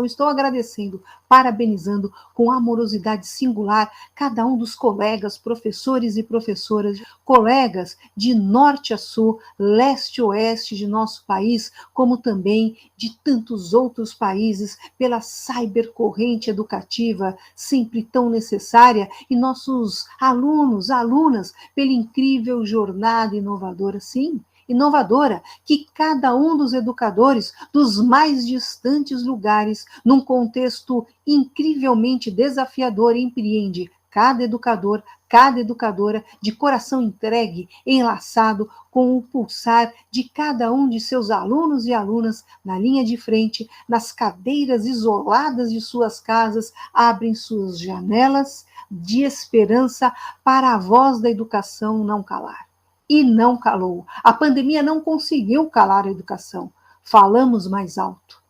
estou agradecendo, parabenizando com amorosidade singular cada um dos colegas, professores e professoras, colegas de norte a sul, leste a oeste de nosso país, como também de tantos outros países, pela cybercorrente educativa, sempre tão necessária, e nossos alunos, alunas, pela incrível jornada inovadora, sim, inovadora, que cada um dos educadores dos mais distantes lugares, num contexto incrivelmente desafiador, empreende cada educador, cada educadora, de coração entregue, enlaçado com o pulsar de cada um de seus alunos e alunas na linha de frente, nas cadeiras isoladas de suas casas, abrem suas janelas de esperança para a voz da educação não calar. E não calou. A pandemia não conseguiu calar a educação. Falamos mais alto.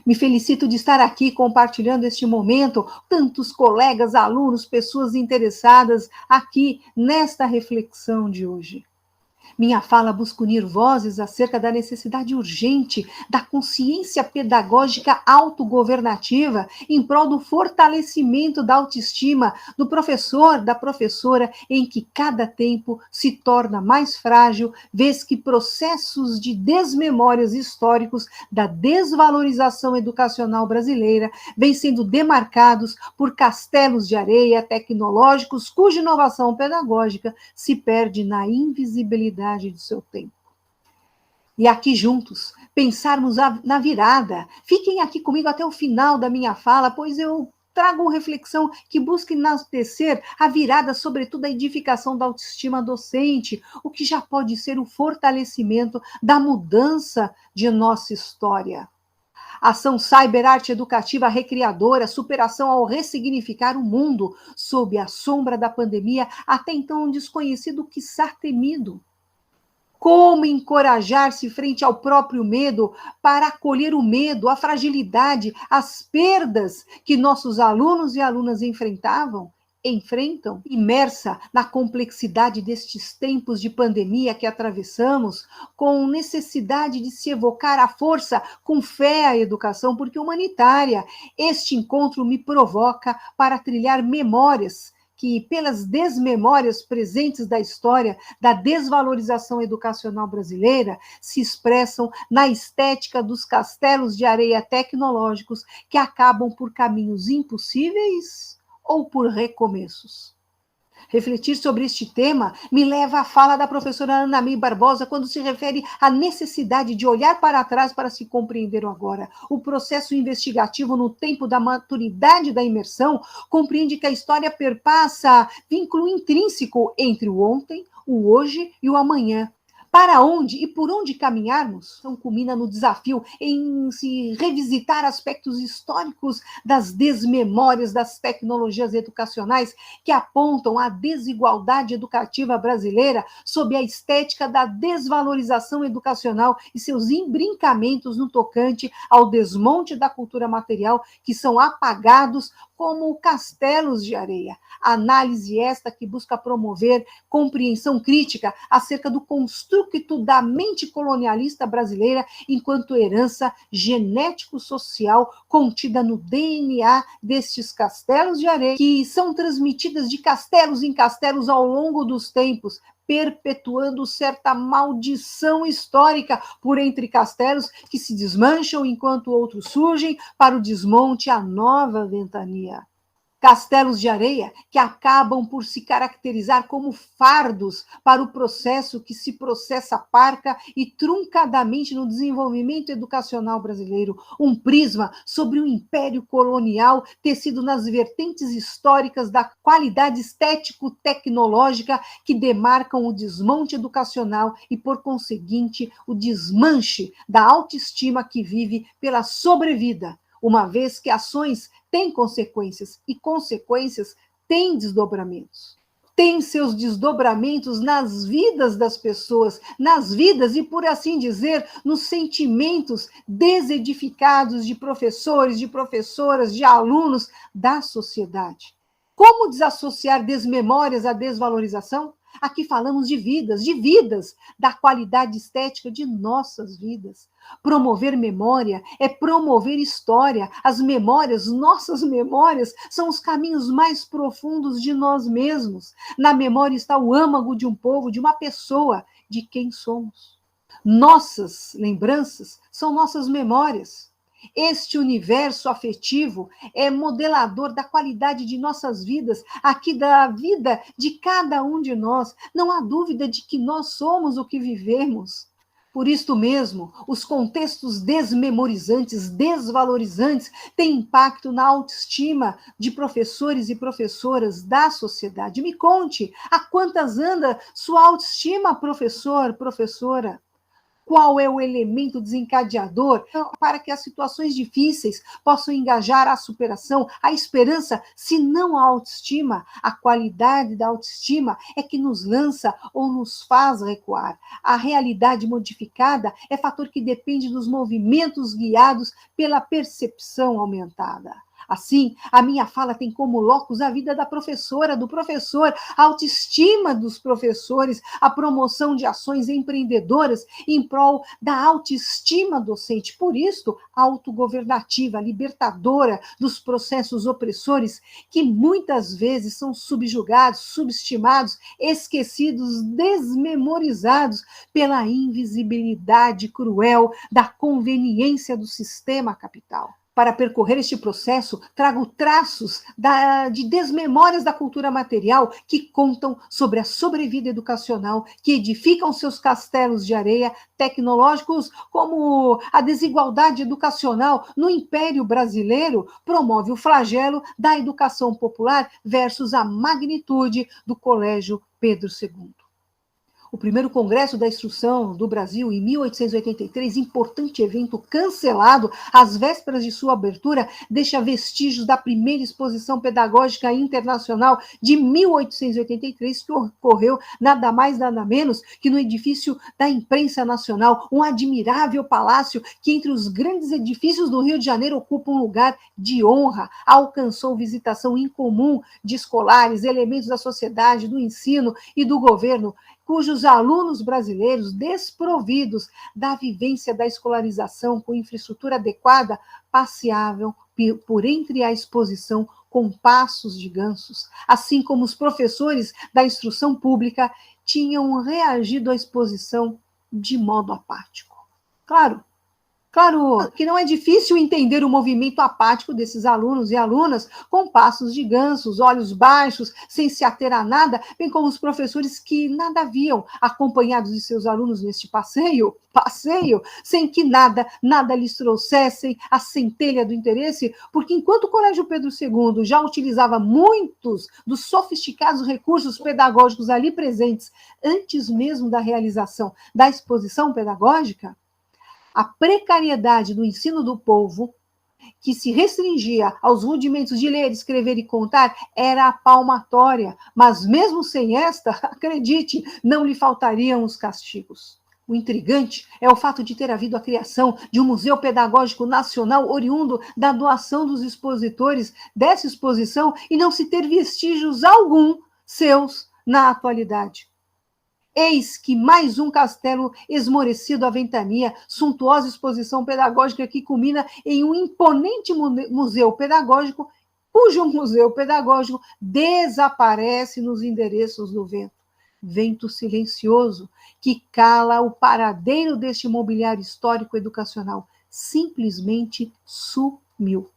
Me felicito de estar aqui compartilhando este momento, tantos colegas, alunos, pessoas interessadas aqui nesta reflexão de hoje. Minha fala busca unir vozes acerca da necessidade urgente da consciência pedagógica autogovernativa em prol do fortalecimento da autoestima do professor, da professora, em que cada tempo se torna mais frágil, vez que processos de desmemórias históricos da desvalorização educacional brasileira vêm sendo demarcados por castelos de areia tecnológicos cuja inovação pedagógica se perde na invisibilidade do seu tempo. E aqui juntos, pensarmos na virada. Fiquem aqui comigo até o final da minha fala, pois eu trago uma reflexão que busca enaltecer a virada, sobretudo a edificação da autoestima docente, o que já pode ser o fortalecimento da mudança de nossa história. Ação cyberarte educativa recriadora, superação ao ressignificar o mundo, sob a sombra da pandemia, até então desconhecido, quiçá temido. Como encorajar-se frente ao próprio medo para acolher o medo, a fragilidade, as perdas que nossos alunos e alunas enfrentam, imersa na complexidade destes tempos de pandemia que atravessamos, com necessidade de se evocar a força com fé à educação, porque humanitária. Este encontro me provoca para trilhar memórias que, pelas desmemórias presentes da história da desvalorização educacional brasileira, se expressam na estética dos castelos de areia tecnológicos que acabam por caminhos impossíveis ou por recomeços. Refletir sobre este tema me leva à fala da professora Ana May Barbosa quando se refere à necessidade de olhar para trás para se compreender o agora. O processo investigativo no tempo da maturidade da imersão compreende que a história perpassa vínculo intrínseco entre o ontem, o hoje e o amanhã. Para onde e por onde caminharmos, então culmina no desafio em se revisitar aspectos históricos das desmemórias das tecnologias educacionais que apontam a desigualdade educativa brasileira sob a estética da desvalorização educacional e seus embrincamentos no tocante ao desmonte da cultura material que são apagados como castelos de areia. Análise esta que busca promover compreensão crítica acerca do construto da mente colonialista brasileira enquanto herança genético-social contida no DNA destes castelos de areia, que são transmitidas de castelos em castelos ao longo dos tempos, perpetuando certa maldição histórica por entre castelos que se desmancham enquanto outros surgem para o desmonte à nova ventania. Castelos de areia que acabam por se caracterizar como fardos para o processo que se processa parca e truncadamente no desenvolvimento educacional brasileiro, um prisma sobre o império colonial tecido nas vertentes históricas da qualidade estético-tecnológica que demarcam o desmonte educacional e, por conseguinte, o desmanche da autoestima que vive pela sobrevida, uma vez que ações têm consequências e consequências têm desdobramentos. Tem seus desdobramentos nas vidas das pessoas, nas vidas e, por assim dizer, nos sentimentos desedificados de professores, de professoras, de alunos da sociedade. Como desassociar desmemórias à desvalorização? Aqui falamos de vidas, da qualidade estética de nossas vidas. Promover memória é promover história. As memórias, nossas memórias, são os caminhos mais profundos de nós mesmos. Na memória está o âmago de um povo, de uma pessoa, de quem somos. Nossas lembranças são nossas memórias. Este universo afetivo é modelador da qualidade de nossas vidas, aqui da vida de cada um de nós. Não há dúvida de que nós somos o que vivemos. Por isto mesmo, os contextos desmemorizantes, desvalorizantes, têm impacto na autoestima de professores e professoras da sociedade. Me conte, a quantas anda sua autoestima, professor, professora? Qual é o elemento desencadeador para que as situações difíceis possam engajar a superação, a esperança, se não a autoestima? A qualidade da autoestima é que nos lança ou nos faz recuar. A realidade modificada é fator que depende dos movimentos guiados pela percepção aumentada. Assim, a minha fala tem como locus a vida da professora, do professor, a autoestima dos professores, a promoção de ações empreendedoras em prol da autoestima docente. Por isso, autogovernativa, libertadora dos processos opressores que muitas vezes são subjugados, subestimados, esquecidos, desmemorizados pela invisibilidade cruel da conveniência do sistema capital. Para percorrer este processo, trago traços de desmemórias da cultura material que contam sobre a sobrevida educacional, que edificam seus castelos de areia tecnológicos, como a desigualdade educacional no Império Brasileiro promove o flagelo da educação popular versus a magnitude do Colégio Pedro II. O primeiro Congresso da Instrução do Brasil, em 1883, importante evento cancelado às vésperas de sua abertura, deixa vestígios da primeira exposição pedagógica internacional de 1883, que ocorreu nada mais, nada menos que no edifício da Imprensa Nacional, um admirável palácio que, entre os grandes edifícios do Rio de Janeiro, ocupa um lugar de honra. Alcançou visitação incomum de escolares, elementos da sociedade, do ensino e do governo, cujos alunos brasileiros, desprovidos da vivência da escolarização com infraestrutura adequada, passeavam por entre a exposição com passos de gansos, assim como os professores da instrução pública tinham reagido à exposição de modo apático. Claro que não é difícil entender o movimento apático desses alunos e alunas com passos de gansos, olhos baixos, sem se ater a nada, bem como os professores que nada viam, acompanhados de seus alunos neste passeio, sem que nada lhes trouxessem a centelha do interesse, porque enquanto o Colégio Pedro II já utilizava muitos dos sofisticados recursos pedagógicos ali presentes antes mesmo da realização da exposição pedagógica, a precariedade do ensino do povo, que se restringia aos rudimentos de ler, escrever e contar, era a palmatória, mas mesmo sem esta, acredite, não lhe faltariam os castigos. O intrigante é o fato de ter havido a criação de um Museu Pedagógico Nacional oriundo da doação dos expositores dessa exposição e não se ter vestígios algum seus na atualidade. Eis que mais um castelo esmorecido à ventania, suntuosa exposição pedagógica que culmina em um imponente museu pedagógico, cujo museu pedagógico desaparece nos endereços do vento. Vento silencioso que cala o paradeiro deste mobiliário histórico educacional. Simplesmente sumiu.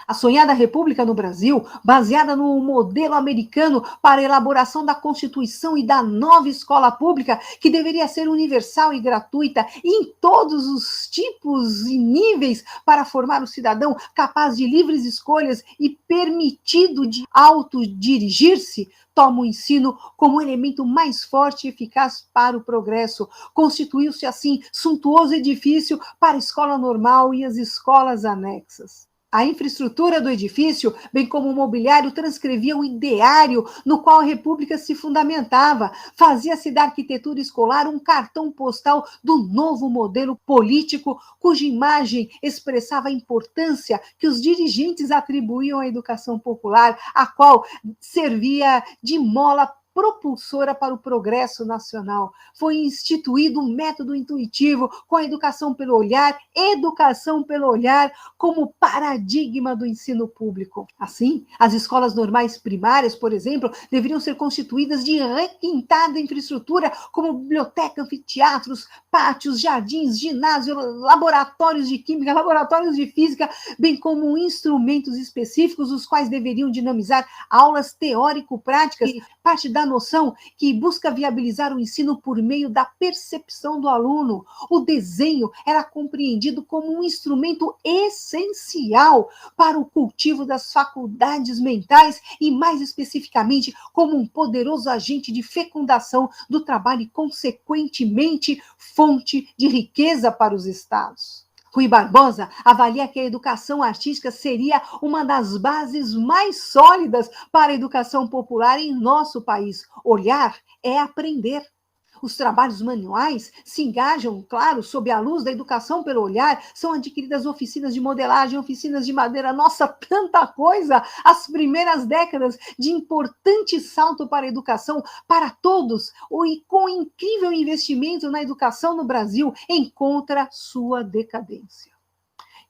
A sonhada república no Brasil, baseada no modelo americano para a elaboração da Constituição e da nova escola pública, que deveria ser universal e gratuita em todos os tipos e níveis para formar o cidadão capaz de livres escolhas e permitido de autodirigir-se, toma o ensino como elemento mais forte e eficaz para o progresso. Constituiu-se, assim, suntuoso edifício para a escola normal e as escolas anexas. A infraestrutura do edifício, bem como o mobiliário, transcrevia o ideário no qual a República se fundamentava. Fazia-se da arquitetura escolar um cartão postal do novo modelo político, cuja imagem expressava a importância que os dirigentes atribuíam à educação popular, a qual servia de mola propulsora para o progresso nacional. Foi instituído um método intuitivo com a educação pelo olhar como paradigma do ensino público. Assim, as escolas normais primárias, por exemplo, deveriam ser constituídas de requintada infraestrutura, como biblioteca, anfiteatros, pátios, jardins, ginásio, laboratórios de química, laboratórios de física, bem como instrumentos específicos, os quais deveriam dinamizar aulas teórico-práticas, parte da noção que busca viabilizar o ensino por meio da percepção do aluno. O desenho era compreendido como um instrumento essencial para o cultivo das faculdades mentais e, mais especificamente, como um poderoso agente de fecundação do trabalho e, consequentemente, fonte de riqueza para os estados. Rui Barbosa avalia que a educação artística seria uma das bases mais sólidas para a educação popular em nosso país. Olhar é aprender. Os trabalhos manuais se engajam, claro, sob a luz da educação pelo olhar, são adquiridas oficinas de modelagem, oficinas de madeira, nossa, tanta coisa! As primeiras décadas de importante salto para a educação para todos, e com incrível investimento na educação no Brasil, encontra sua decadência.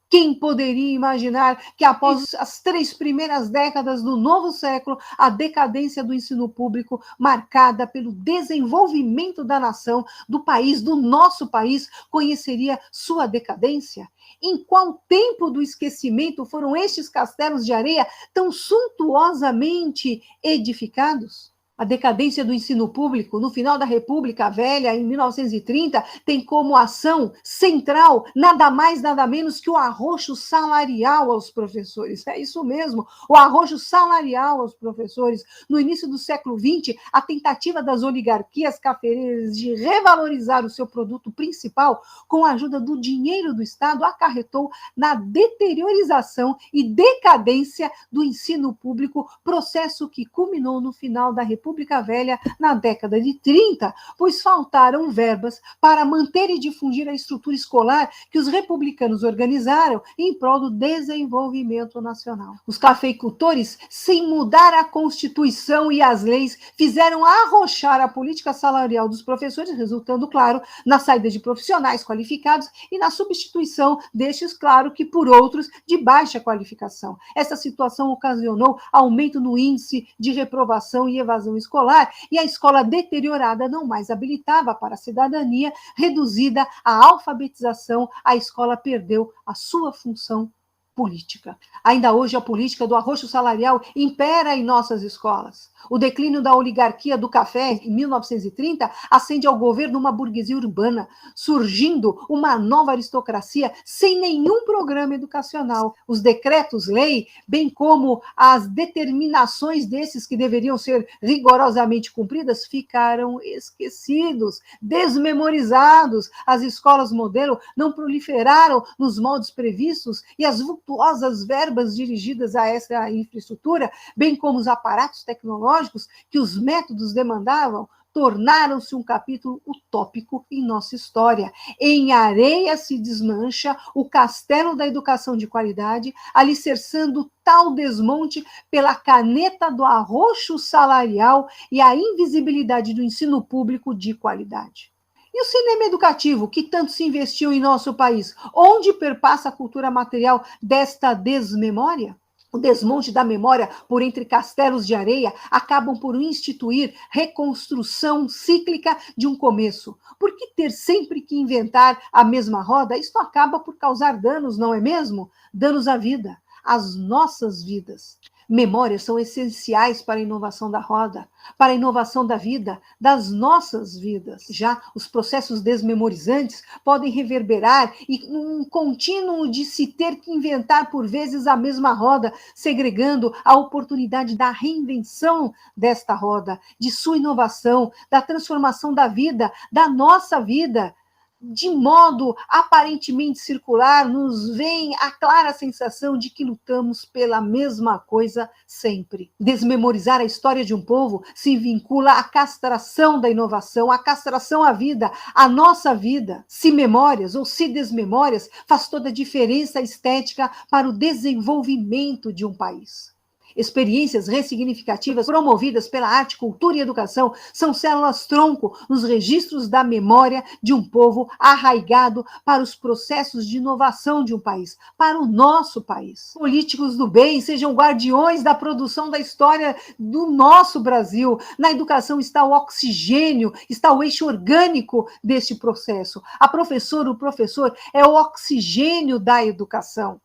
Quem poderia imaginar que após as 3 primeiras décadas do novo século, a decadência do ensino público, marcada pelo desenvolvimento da nação, do país, do nosso país, conheceria sua decadência? Em qual tempo do esquecimento foram estes castelos de areia tão suntuosamente edificados? A decadência do ensino público, no final da República Velha, em 1930, tem como ação central nada mais, nada menos que o arroxo salarial aos professores. É isso mesmo, o arroxo salarial aos professores. No início do século XX, a tentativa das oligarquias cafeiras de revalorizar o seu produto principal com a ajuda do dinheiro do Estado acarretou na deteriorização e decadência do ensino público, processo que culminou no final da República Velha na década de 30, pois faltaram verbas para manter e difundir a estrutura escolar que os republicanos organizaram em prol do desenvolvimento nacional. Os cafeicultores, sem mudar a Constituição e as leis, fizeram arrochar a política salarial dos professores, resultando, claro, na saída de profissionais qualificados e na substituição destes, claro, que por outros de baixa qualificação. Essa situação ocasionou aumento no índice de reprovação e evasão escolar, e a escola deteriorada não mais habilitava para a cidadania, reduzida à alfabetização, a escola perdeu a sua função política. Ainda hoje a política do arroxo salarial impera em nossas escolas. O declínio da oligarquia do café, em 1930, acende ao governo uma burguesia urbana, surgindo uma nova aristocracia sem nenhum programa educacional. Os decretos-lei, bem como as determinações desses que deveriam ser rigorosamente cumpridas, ficaram esquecidos, desmemorizados. As escolas modelo não proliferaram nos moldes previstos e as vultuosas verbas dirigidas a essa infraestrutura, bem como os aparatos tecnológicos que os métodos demandavam, tornaram-se um capítulo utópico em nossa história. Em areia se desmancha o castelo da educação de qualidade, alicerçando tal desmonte pela caneta do arroxo salarial e a invisibilidade do ensino público de qualidade. E o cinema educativo, que tanto se investiu em nosso país, onde perpassa a cultura material desta desmemória? O desmonte da memória por entre castelos de areia acabam por instituir reconstrução cíclica de um começo. Por que ter sempre que inventar a mesma roda? Isto acaba por causar danos, não é mesmo? Danos à vida, às nossas vidas. Memórias são essenciais para a inovação da roda, para a inovação da vida, das nossas vidas. Já os processos desmemorizantes podem reverberar e um contínuo de se ter que inventar por vezes a mesma roda, segregando a oportunidade da reinvenção desta roda, de sua inovação, da transformação da vida, da nossa vida. De modo aparentemente circular, nos vem a clara sensação de que lutamos pela mesma coisa sempre. Desmemorizar a história de um povo se vincula à castração da inovação, à castração à vida, à nossa vida. Se memórias ou se desmemórias, faz toda a diferença estética para o desenvolvimento de um país. Experiências ressignificativas promovidas pela arte, cultura e educação são células-tronco nos registros da memória de um povo arraigado para os processos de inovação de um país, para o nosso país. Políticos do bem sejam guardiões da produção da história do nosso Brasil. Na educação está o oxigênio, está o eixo orgânico deste processo. A professora, o professor é o oxigênio da educação.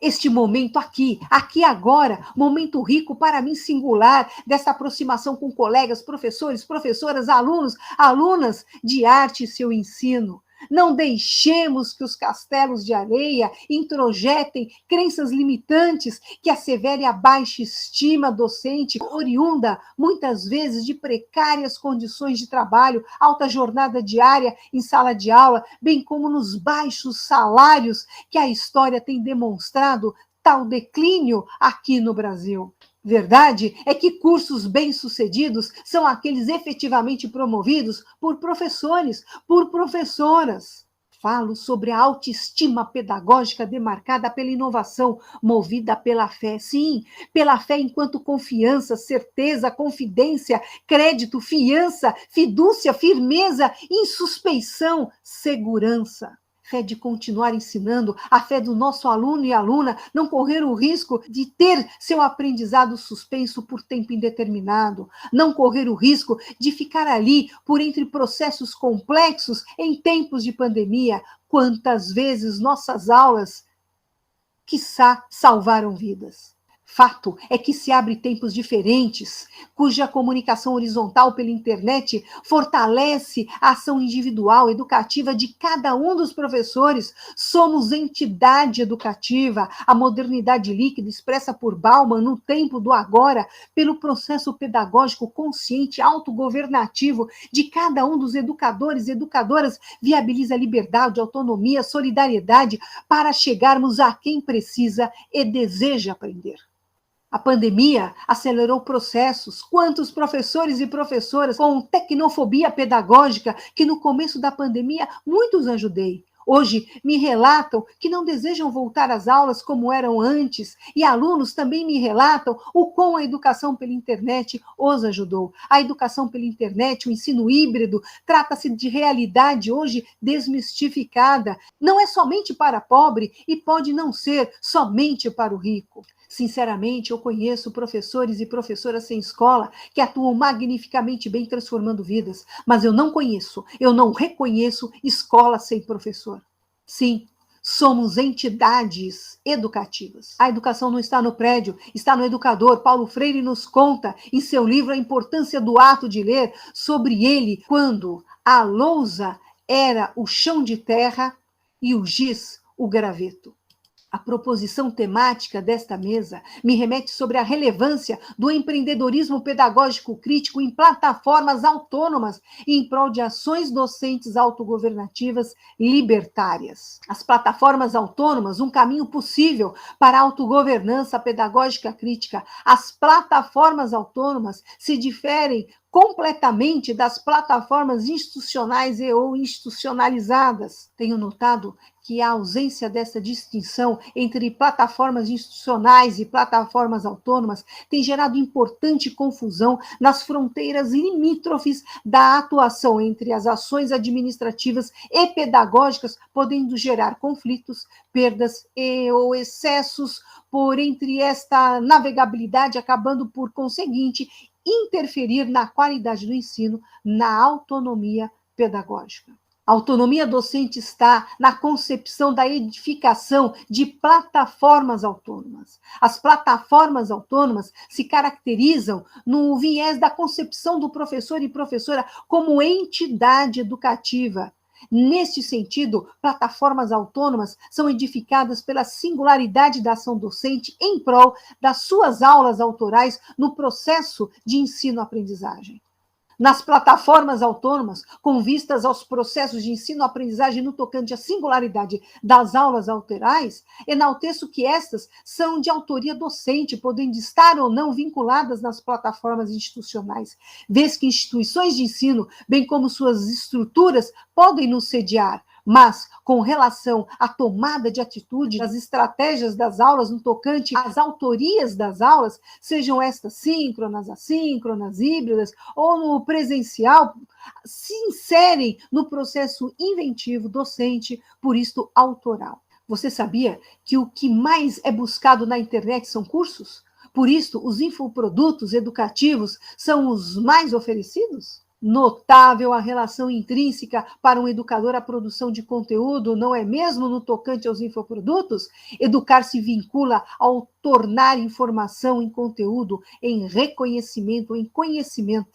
Este momento aqui agora, momento rico para mim singular, dessa aproximação com colegas, professores, professoras, alunos, alunas de arte e seu ensino. Não deixemos que os castelos de areia introjetem crenças limitantes que asseverem a baixa estima docente, oriunda, muitas vezes, de precárias condições de trabalho, alta jornada diária em sala de aula, bem como nos baixos salários que a história tem demonstrado tal declínio aqui no Brasil. Verdade é que cursos bem-sucedidos são aqueles efetivamente promovidos por professores, por professoras. Falo sobre a autoestima pedagógica demarcada pela inovação, movida pela fé. Sim, pela fé enquanto confiança, certeza, confidência, crédito, fiança, fidúcia, firmeza, insuspeição, segurança. Fé de continuar ensinando, a fé do nosso aluno e aluna não correr o risco de ter seu aprendizado suspenso por tempo indeterminado, não correr o risco de ficar ali por entre processos complexos em tempos de pandemia. Quantas vezes nossas aulas, quiçá, salvaram vidas. Fato é que se abre tempos diferentes, cuja comunicação horizontal pela internet fortalece a ação individual, educativa de cada um dos professores. Somos entidade educativa, a modernidade líquida expressa por Bauman no tempo do agora, pelo processo pedagógico consciente, autogovernativo de cada um dos educadores e educadoras, viabiliza liberdade, autonomia, solidariedade para chegarmos a quem precisa e deseja aprender. A pandemia acelerou processos. Quantos professores e professoras com tecnofobia pedagógica que no começo da pandemia muitos ajudei. Hoje me relatam que não desejam voltar às aulas como eram antes, e alunos também me relatam o quão a educação pela internet os ajudou. A educação pela internet, o ensino híbrido, trata-se de realidade hoje desmistificada. Não é somente para pobre e pode não ser somente para o rico. Sinceramente, eu conheço professores e professoras sem escola que atuam magnificamente bem transformando vidas, mas eu não reconheço escola sem professor. Sim, somos entidades educativas. A educação não está no prédio, está no educador. Paulo Freire nos conta em seu livro a importância do ato de ler, sobre ele, quando a lousa era o chão de terra e o giz o graveto. A proposição temática desta mesa me remete sobre a relevância do empreendedorismo pedagógico crítico em plataformas autônomas em prol de ações docentes autogovernativas libertárias. As plataformas autônomas, um caminho possível para a autogovernança pedagógica crítica. As plataformas autônomas se diferem completamente das plataformas institucionais e ou institucionalizadas. Tenho notado que a ausência dessa distinção entre plataformas institucionais e plataformas autônomas tem gerado importante confusão nas fronteiras limítrofes da atuação entre as ações administrativas e pedagógicas, podendo gerar conflitos, perdas e ou excessos por entre esta navegabilidade, acabando por conseguinte interferir na qualidade do ensino, na autonomia pedagógica. A autonomia docente está na concepção da edificação de plataformas autônomas. As plataformas autônomas se caracterizam no viés da concepção do professor e professora como entidade educativa. Neste sentido, plataformas autônomas são edificadas pela singularidade da ação docente em prol das suas aulas autorais no processo de ensino-aprendizagem. Nas plataformas autônomas, com vistas aos processos de ensino-aprendizagem no tocante à singularidade das aulas autorais, enalteço que estas são de autoria docente, podendo estar ou não vinculadas nas plataformas institucionais, vez que instituições de ensino, bem como suas estruturas, podem nos sediar, Mas, com relação à tomada de atitude, as estratégias das aulas no tocante às autorias das aulas, sejam estas síncronas, assíncronas, híbridas ou no presencial, se inserem no processo inventivo docente, por isto autoral. Você sabia que o que mais é buscado na internet são cursos? Por isso, os infoprodutos educativos são os mais oferecidos? Notável a relação intrínseca para um educador à produção de conteúdo, não é mesmo no tocante aos infoprodutos? Educar se vincula ao tornar informação em conteúdo, em reconhecimento, em conhecimento.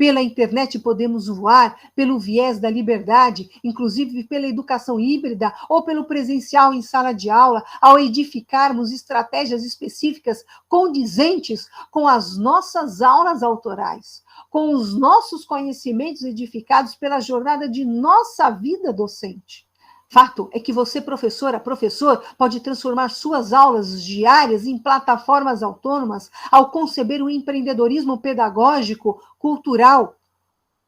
Pela internet podemos voar pelo viés da liberdade, inclusive pela educação híbrida ou pelo presencial em sala de aula, ao edificarmos estratégias específicas condizentes com as nossas aulas autorais, com os nossos conhecimentos edificados pela jornada de nossa vida docente. Fato é que você, professora, professor, pode transformar suas aulas diárias em plataformas autônomas ao conceber o empreendedorismo pedagógico, cultural,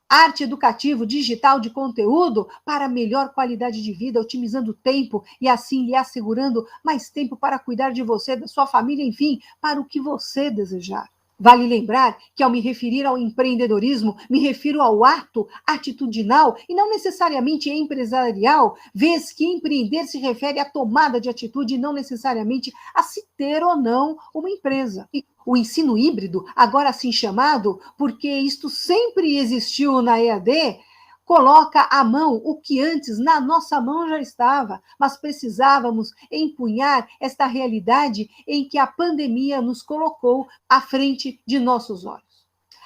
arte educativo, digital de conteúdo para melhor qualidade de vida, otimizando o tempo e assim lhe assegurando mais tempo para cuidar de você, da sua família, enfim, para o que você desejar. Vale lembrar que, ao me referir ao empreendedorismo, me refiro ao ato atitudinal e não necessariamente empresarial, vez que empreender se refere à tomada de atitude e não necessariamente a se ter ou não uma empresa. O ensino híbrido, agora assim chamado, porque isto sempre existiu na EAD, coloca à mão o que antes na nossa mão já estava, mas precisávamos empunhar esta realidade em que a pandemia nos colocou à frente de nossos olhos.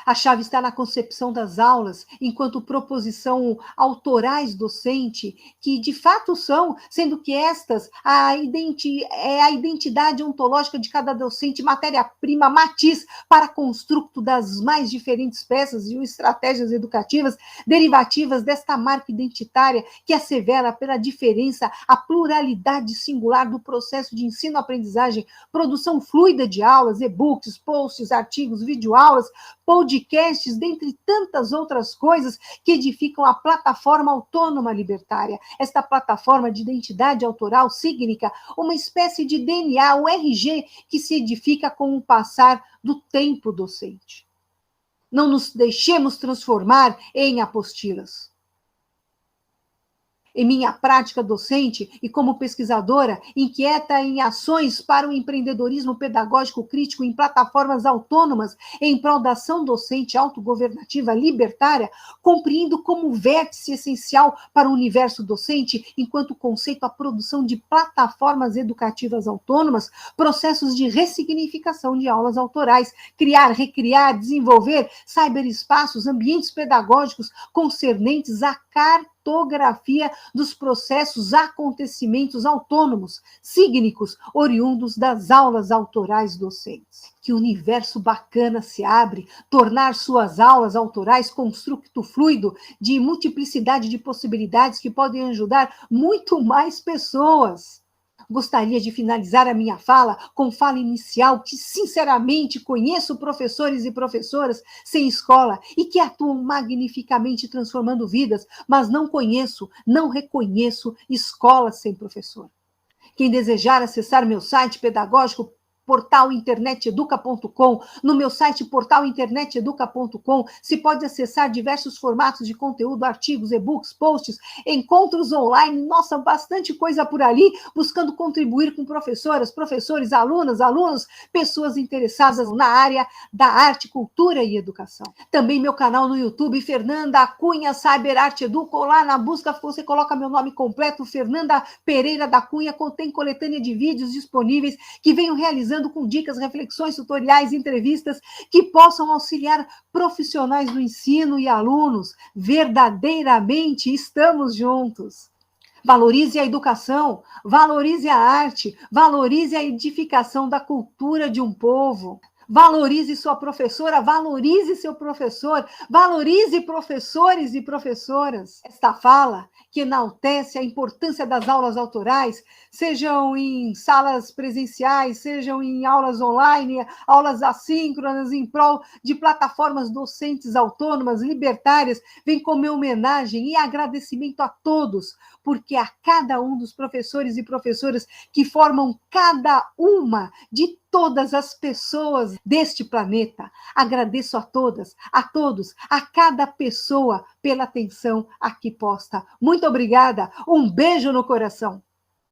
A chave está na concepção das aulas, enquanto proposição autorais docente, que de fato são, sendo que estas é a identidade ontológica de cada docente, matéria-prima, matiz para construto das mais diferentes peças e estratégias educativas derivativas desta marca identitária que assevera pela diferença a pluralidade singular do processo de ensino-aprendizagem, produção fluida de aulas, e-books, posts, artigos, videoaulas, podcasts, dentre tantas outras coisas que edificam a plataforma autônoma libertária. Esta plataforma de identidade autoral cígnica, uma espécie de DNA, o RG, que se edifica com o passar do tempo docente. Não nos deixemos transformar em apostilas. Em minha prática docente e como pesquisadora, inquieta em ações para o empreendedorismo pedagógico crítico em plataformas autônomas em prol da ação docente autogovernativa libertária, compreendo como vértice essencial para o universo docente, enquanto conceito a produção de plataformas educativas autônomas, processos de ressignificação de aulas autorais, criar, recriar, desenvolver cyberespaços, ambientes pedagógicos concernentes à cartografia dos processos, acontecimentos autônomos, cígnicos, oriundos das aulas autorais docentes. Que universo bacana se abre, tornar suas aulas autorais construto fluido de multiplicidade de possibilidades que podem ajudar muito mais pessoas. Gostaria de finalizar a minha fala com fala inicial que, sinceramente, conheço professores e professoras sem escola e que atuam magnificamente transformando vidas, mas não conheço, não reconheço escolas sem professor. Quem desejar acessar meu site pedagógico, portalinterneteduca.com. No meu site portalinterneteduca.com se pode acessar diversos formatos de conteúdo, artigos, e-books, posts, encontros online, nossa, bastante coisa por ali, buscando contribuir com professoras, professores, alunas, alunos, pessoas interessadas na área da arte, cultura e educação. Também meu canal no YouTube, Fernanda Cunha Cyber Arte Educo. Lá na busca você coloca meu nome completo, Fernanda Pereira da Cunha, contém coletânea de vídeos disponíveis que venho realizando com dicas, reflexões, tutoriais, entrevistas que possam auxiliar profissionais do ensino e alunos. Verdadeiramente estamos juntos. Valorize a educação, valorize a arte, valorize a edificação da cultura de um povo. Valorize sua professora, valorize seu professor, valorize professores e professoras. Esta fala, que enaltece a importância das aulas autorais, sejam em salas presenciais, sejam em aulas online, aulas assíncronas, em prol de plataformas docentes autônomas, libertárias, vem como homenagem e agradecimento a todos, porque a cada um dos professores e professoras que formam cada uma de todas as pessoas deste planeta. Agradeço a todas, a todos, a cada pessoa pela atenção aqui posta. Muito obrigada, um beijo no coração.